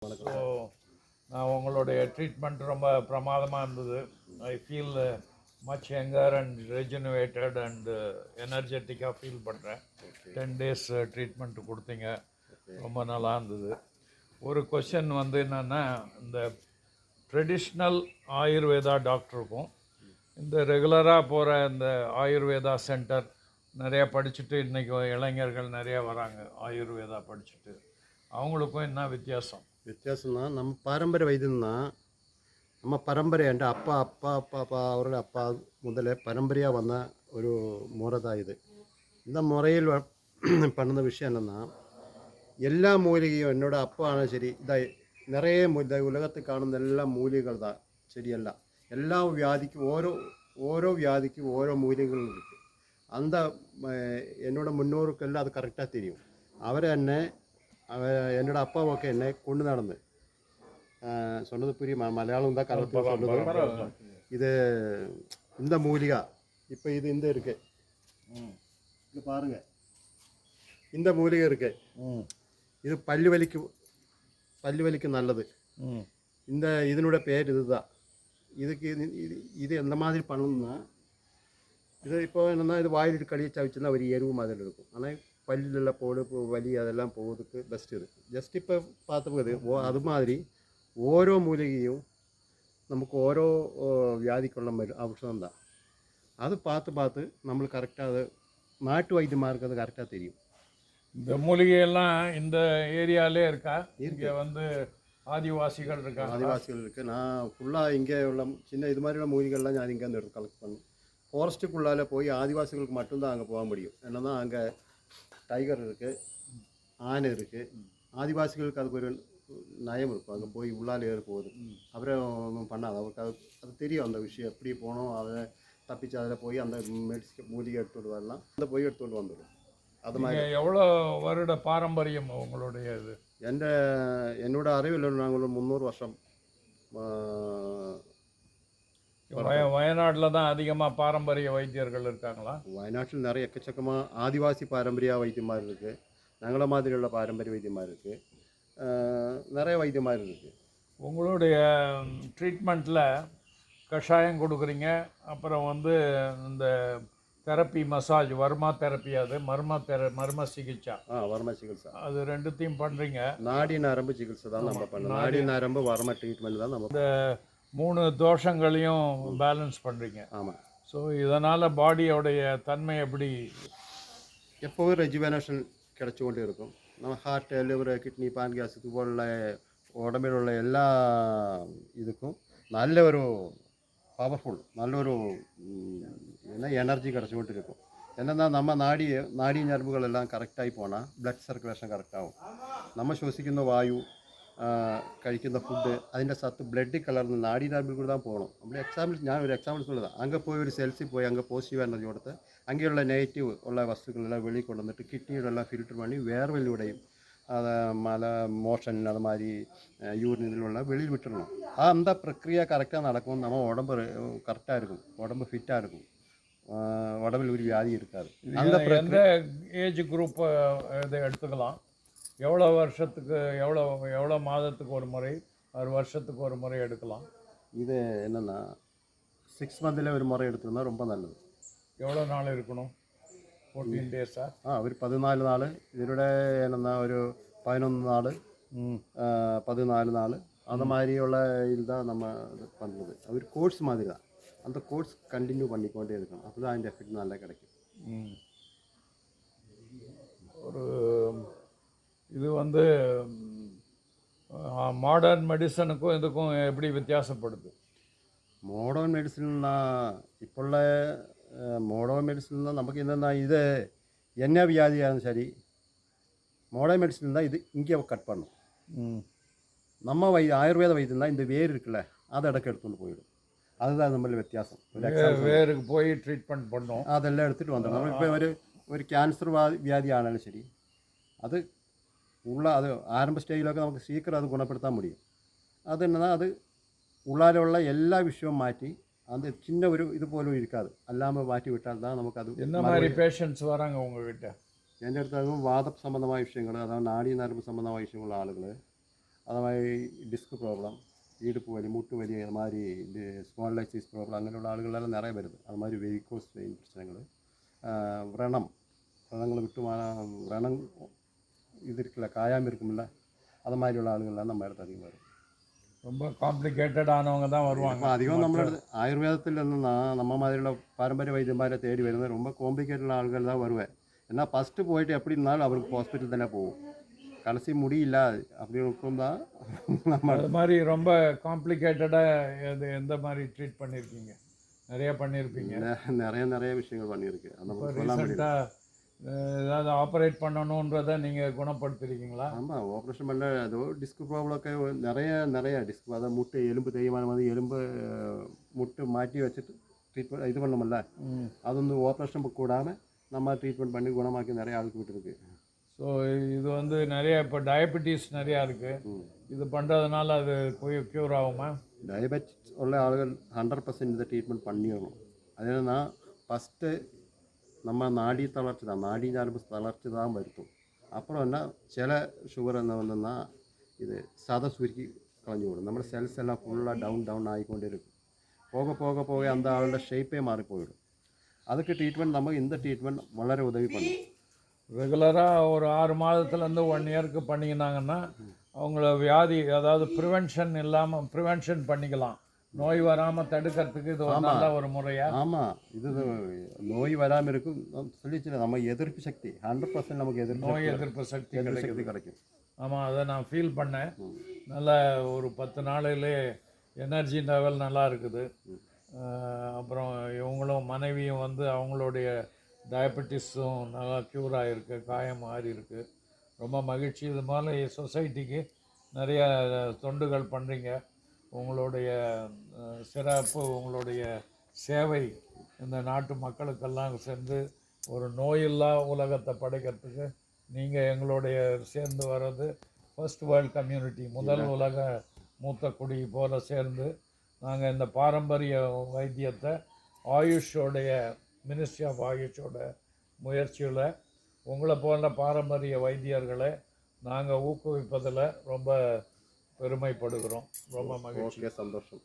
So நான் உங்களுடைய treatment ரொம்ப பிரமாதமாக இருந்தது. I feel much younger and rejuvenated and எனர்ஜெட்டிக்காக ஃபீல் பண்ணுறேன். 10 days ட்ரீட்மெண்ட்டு கொடுத்தீங்க, ரொம்ப நல்லா இருந்தது. ஒரு கொஷின் வந்து என்னென்னா, இந்த ட்ரெடிஷ்னல் ஆயுர்வேதா டாக்டருக்கும் இந்த ரெகுலராக போகிற இந்த ஆயுர்வேதா சென்டர் நிறையா படிச்சுட்டு இன்றைக்கி இளைஞர்கள் நிறையா வராங்க ஆயுர்வேதா படிச்சுட்டு, அவங்களுக்கும் என்ன வித்தியாசம்? വ്യത്യാസംனா நம்ம பாரம்பரிய வைத்தியம்னா நம்ம பரம்பரை എൻ്റെ அப்பா அப்பா அப்பா அப்பா அவരുടെ அப்பா മുതലേ പരമ്പരயாக വന്ന ഒരു മുറ தான் இது. இந்த முறையில் பண்ணுന്ന விஷயம் என்னென்னா, எல்லா மூலிகையும் என்னோட அப்பா ஆனால் சரி இதாய் நிறைய இந்த உலகத்தை കാണുന്ന എല്ലാ മൂലികൾ தான் ശരിയല്ല, എല്ലാ വ്യാധിക്കും ഓരോ വ്യാധിക്കും ഓരോ മൂലികൾ இருக்குது. அந்த என்னோட முன்னோருக்கெல்லாம் அது கரெக்டாக தெரியும். அவரை என்ன என்னோட அப்பாவுக்கு என்னை கொண்டு நடந்து சொன்னது புரியுமா? மலையாளம் தான் கரெக்டாக சொல்லுது. இது இந்த மூலிகா இப்போ இது இந்த இருக்கு, இது பாருங்க, இந்த மூலிகை இருக்கு, இது பல்லு வலிக்கு நல்லது. இந்த இதனோட பேர் இதுதான். இதுக்கு இது எந்த மாதிரி பண்ணணும்னா, இது இப்போ என்னென்னா, இது வாயில் கழிச்சு வச்சுன்னா ஒரு எருவு மாதிரி இருக்கும். ஆனால் பல்லில் பொழுப்பு வலி அதெல்லாம் போகிறதுக்கு பெஸ்ட் இது. ஜஸ்ட் இப்போ பார்த்துப்பது அது மாதிரி ഓരോ മൂലികയും നമുക്ക് ഓരോ വ്യാധിക്കുള്ള ഔഷധം தான். அது பார்த்து நம்ம கரெக்டாக அது நாட்டு வைத்தியமாருக்கு அது கரெக்டாக தெரியும். இந்த மூலிகையெல்லாம் இந்த ஏரியாவிலே இருக்கா? இங்கே வந்து ஆதிவாசிகள் இருக்கா? ஆதிவாசிகள் இருக்குது. நான் ஃபுல்லாக இங்கே உள்ள சின்ன இது மாதிரிയുള്ള மூலிகைகள்லாம் நான் இங்கே வந்து எடுத்து கலெக்ட் பண்ணேன். ஃபாரஸ்ட்டுக்குள்ளால் போய் ஆதிவாசிகளுக்கு மட்டும்தான் அங்கே போக முடியும். என்னன்னா அங்கே டைகர் இருக்குது, ஆனை இருக்குது. ஆதிவாசிகளுக்கு அதுக்கு ஒரு நயம் இருக்கும், அங்கே போய் உள்ளால் ஏறி போகுது. அப்புறம் ஒன்றும் பண்ணாது, அவருக்கு அது தெரியும் அந்த விஷயம். எப்படி போனோம், அதை தப்பிச்சு அதில் போய் அந்த மூலிகை எடுத்துகிட்டு வரலாம், அந்த போய் எடுத்துகிட்டு வந்துடும். அது மாதிரி எவ்வளோ வருட பாரம்பரியம் உங்களுடைய இது? என்னோட அறிவில் நாங்கள் ஒரு 300 வருஷம். வயநாட்டில் தான் அதிகமாக பாரம்பரிய வைத்தியர்கள் இருக்காங்களா? வயநாட்டில் நிறைய எக்கச்சக்கமாக ஆதிவாசி பாரம்பரிய வைத்தியமாக இருக்குது, நங்கள மாதிரியுள்ள பாரம்பரிய வைத்தியமாக இருக்குது, நிறைய வைத்தியமாக இருக்குது. உங்களுடைய ட்ரீட்மெண்ட்டில் கஷாயம் கொடுக்குறீங்க, அப்புறம் வந்து இந்த தெரப்பி மசாஜ், வர்மா தெரப்பி, அது மர்ம சிகிச்சை, வர்ம சிகிச்சை, அது ரெண்டுத்தையும் பண்ணுறீங்க. நாடி நரம்பு சிகிச்சை தான் நம்ம பண்ணுறோம். நாடி நரம்பு வர்ம ட்ரீட்மெண்ட் தான் நம்ம. இந்த 3 தோஷங்களையும் பேலன்ஸ் பண்ணுறீங்க. ஆமாம். ஸோ இதனால் பாடியோடைய தன்மை எப்படி? எப்போவும் ரெஜுவேனேஷன் கிடச்சி கொண்டு இருக்கும். நம்ம ஹார்ட், லிவர், கிட்னி, பான்கியாஸ் இதுபோലുള്ള உடம்பிലുള്ള എല്ലാ இதுக்கும் நல்ல ஒரு பவர்ஃபுல், நல்ல ஒரு எனர்ஜி கிடச்சிக்கிட்டு இருக்கும். என்னென்னா நம்ம நாடி ഞരമ്പുകളെല്ലാം കറക്റ്റായി പോனால் ബ്ലഡ് സർക്കുലേഷൻ കറക്റ്റാവും. നമ്മൾ ശ്വസിക്കുന്ന വായു, കഴിക്കുന്ന ഫുഡ്, അതിൻ്റെ സത്ത് ബ്ലഡിൽ കലർന്ന് നാഡി ഞരമ്പിൽ കൂടെ தான் போகணும். அப்படி ഞാൻ ഒരു എക്സാമ്പിൾ சொல்லுதான். அங்கே போய் ஒரு செல்ஸில் போய் அங்கே பாசிட்டிவ் எனர்ஜி கொடுத்து அங்கேயுள்ள நெகட்டிவ் உள்ள வஸ்துக்களெல்லாம் வெளியே கொண்டு வந்துட்டு கிட்னியோடெல்லாம் ஃபில்டர் பண்ணி வேர்வையிலൂടെയും அதை மோஷன் அது மாதிரி யூரின் ഇതിലുള്ള வெளியில் விட்டுறணும். அந்த பிரக்ரியா கரெக்டாக நடக்கும். நம்ம உடம்பு கரெக்டாக இருக்கும், உடம்பு ஃபிட்டாக இருக்கும், உடம்பில் ஒரு வியாதி இருக்காது. அந்த எந்த ஏஜ் குரூப் இதை எடுத்துக்கலாம்? எவ்வளோ வருஷத்துக்கு, எவ்வளோ மாதத்துக்கு ஒரு முறை, 6 வருஷத்துக்கு ஒரு முறை எடுக்கலாம்? இது என்னென்னா 6 மந்தில் ஒரு முறை எடுத்துருந்தா ரொம்ப நல்லது. எவ்வளோ நாள் இருக்கணும்? 14 days-ஆ? ഒരു 14 നാൾ. ഇതിലൂടെ என்னென்னா ஒரு 11 நாள், 14 நாள் அந்த மாதிரியுள்ள இதுதான் நம்ம இது பண்ணுறது. ஒரு கோர்ஸ் மாதிரி தான். அந்த கோர்ஸ் கண்டினியூ பண்ணிக்கொண்டே இருக்கணும், அப்போ தான் அதிൻ്റെ எஃபெக்ட் நல்லா கிடைக்கும். ஒரு இது வந்து மாடர்ன் மெடிசனுக்கும் இதுக்கும் எப்படி வித்தியாசப்படுது? மாடர்ன் மெடிசன்னா இப்போ உள்ள மாடர்ன் மெடிசன்னா நமக்கு என்னென்னா, இது என்ன வியாதியாலும் சரி மாடர்ன் மெடிசன் தான் இது இங்கே கட் பண்ணும். நம்ம ஆயுர்வேத வைத்தியம் தான் இந்த வேர் இருக்குல்ல, அதை இடக்கு எடுத்துகிட்டு போயிடும். அதுதான் நம்மள வித்தியாசம். வேருக்கு போய் ட்ரீட்மெண்ட் பண்ணோம், அதெல்லாம் எடுத்துகிட்டு வந்துடும். நம்ம இப்போ ஒரு கேன்சர் வியாதி ஆனாலும் சரி, அது அது ஆரம்ப ஸ்டேஜிலൊക്കെ നമുക്ക് சீக்கிரம் அது குணப்படுத்த முடியும். அது என்னன்னா, அது உள்ளாലുള്ള எல்லா விஷயமும் மாற்றி அந்த சின்ன ஒரு இது போலும் இருக்காது, அல்லாமல் மாற்றி விட்டால் தான் நமக்கு அது. என்ன மாதிரி பேஷண்ட்ஸ் வராங்க உங்ககிட்ட? എൻ്റെ അടുത്ത് அதுவும் வாத சம்பந்தமான விஷயங்கள், அதாவது நாடி நரம்பு சம்பந்தமான விஷயங்கள் ஆளுகள், அது மாதிரி டிஸ்க் ப்ராப்ளம், இடுப்பு வலி, மூட்டு வலி, அது மாதிரி இது ஸ்பான்லைசிஸ் ப்ராப்ளம் അങ്ങനെയുള്ള ആളുകളെല്ലാം நிறைய வருது. அது மாதிரி வெரிகோஸ் வெயின் பிரச்சனைகள், വ്രണങ്ങൾ விட்டு വ്രണം இது இருக்குல்ல, காயாமல் இருக்கும்ல, அது மாதிரி உள்ள ஆளுகள்லாம் நம்ம இடத்து அதிகமாக வரும். ரொம்ப காம்ப்ளிகேட்டட் ஆனவங்க தான் வருவாங்க. അപ്പോൾ അധികം നമ്മുടെ ആയുർവേദത്തിൽ നിന്നാ நம்ம மாதிரிയുള്ള பாரம்பரிய வைத்தியமாரை தேடி வருന്നത് ரொம்ப காம்ப்ளிகேட்டட் ஆளுகள் தான் வருவேன். ஏன்னா ஃபஸ்ட்டு போயிட்டு எப்படி இருந்தாலும் அவருக்கு ஹாஸ்பிட்டல் தானே போகும். கடைசி முடியல அப்படி இருக்கும் தான் நம்ம அது மாதிரி ரொம்ப காம்ப்ளிகேட்டடாக எந்த மாதிரி ட்ரீட் பண்ணியிருக்கீங்க? நிறைய பண்ணியிருப்பீங்க. நிறைய விஷயங்கள் பண்ணியிருக்கு. அந்த இப்போ மாதிரி சொல்ல முடியல. ரீசெண்டாக ஏதாவது ஆப்ரேட் பண்ணணுன்றதை நீங்கள் குணப்படுத்திருக்கீங்களா? ஆமாம், ஆப்ரேஷன் பண்ண அதோ டிஸ்க் ப்ராப்ளமൊക്കെ நிறைய டிஸ்க், அதாவது முட்டை எலும்பு தேய்மானம் வந்து எலும்பு முட்டு மாற்றி வச்சுட்டு ட்ரீட்மெண்ட் இது பண்ணோம்ல, அது வந்து ஆப்ரேஷன் கூடாமல் நம்ம ட்ரீட்மெண்ட் பண்ணி குணமாக்கி நிறைய ஆளுக்கு விட்டுருக்கு. ஸோ இது வந்து நிறைய இப்போ டயபெட்டிஸ் நிறையா இருக்குது. இது பண்ணுறதுனால அது க்யூர் ஆகுமா? டயபெட்டிஸ் உள்ள ஆளுகள் 100% இதை ட்ரீட்மெண்ட் பண்ணிடணும். அது என்னன்னா ஃபஸ்ட்டு நம்ம நாடி தளர்ச்சி தான், நாடி நரம்பு தளர்ச்சி தான் வருத்தும். அப்புறம் என்ன சில சுகர் என்ன வந்ததுன்னா இது சதை சுருக்கி കളഞ്ഞു விடும். നമ്മുടെ സെൽസ് എല്ലാം ഫുള്ളാக ഡൗൺ ആയിക്കൊണ്ടിരിക്കും. போக போக அந்த ஆளோட ஷேப்பே மாறி போயிடும். அதுக்கு ட்ரீட்மெண்ட் நம்ம இந்த ட்ரீட்மெண்ட் വളരെ உதவி பண்ணும். ரெகுலராக ஒரு 6 மாதத்துலேருந்து 1 இயருக்கு பண்ணிக்கினாங்கன்னா அவங்கள வியாதி, அதாவது ப்ரிவென்ஷன் பண்ணிக்கலாம். நோய் வராமல் தடுக்கிறதுக்கு இது ஒரு நல்ல ஒரு முறையா? ஆமாம், இது நோய் வராமல் இருக்கும். சொல்லிச்சு நம்ம எதிர்ப்பு சக்தி 100% நமக்கு நோய் எதிர்ப்பு சக்தி கிடைக்கும். ஆமாம், அதை நான் ஃபீல் பண்ணேன். நல்ல ஒரு 10 நாளிலே எனர்ஜி லெவல் நல்லா இருக்குது. அப்புறம் இவங்களும் மனைவியும் வந்து அவங்களுடைய டயபெட்டிஸும் நல்லா க்யூர் ஆகிருக்கு, காயம் மாறி இருக்குது. ரொம்ப மகிழ்ச்சி. இது மாதிரி சொசைட்டிக்கு நிறைய தொண்டுகள் பண்ணுறீங்க. உங்களுடைய சிறப்பு, உங்களுடைய சேவை இந்த நாட்டு மக்களுக்கெல்லாம் சேர்ந்து ஒரு நோயில்லா உலகத்தை படைக்கிறதுக்கு நீங்கள் எங்களுடைய சேர்ந்து வர்றது ஃபர்ஸ்ட் வேர்ல்ட் கம்யூனிட்டி, முதல் உலக மூத்த குடி போல் சேர்ந்து நாங்கள் இந்த பாரம்பரிய வைத்தியத்தை ஆயுஷோடைய மினிஸ்ட்ரி ஆஃப் ஆயுஷோட முயற்சியில் உங்களை போன்ற பாரம்பரிய வைத்தியர்களை நாங்கள் ஊக்குவிப்பதில் ரொம்ப பெருமைப்படுகிறோம். ரொம்ப மகிழ்ச்சி. சந்தோஷம்.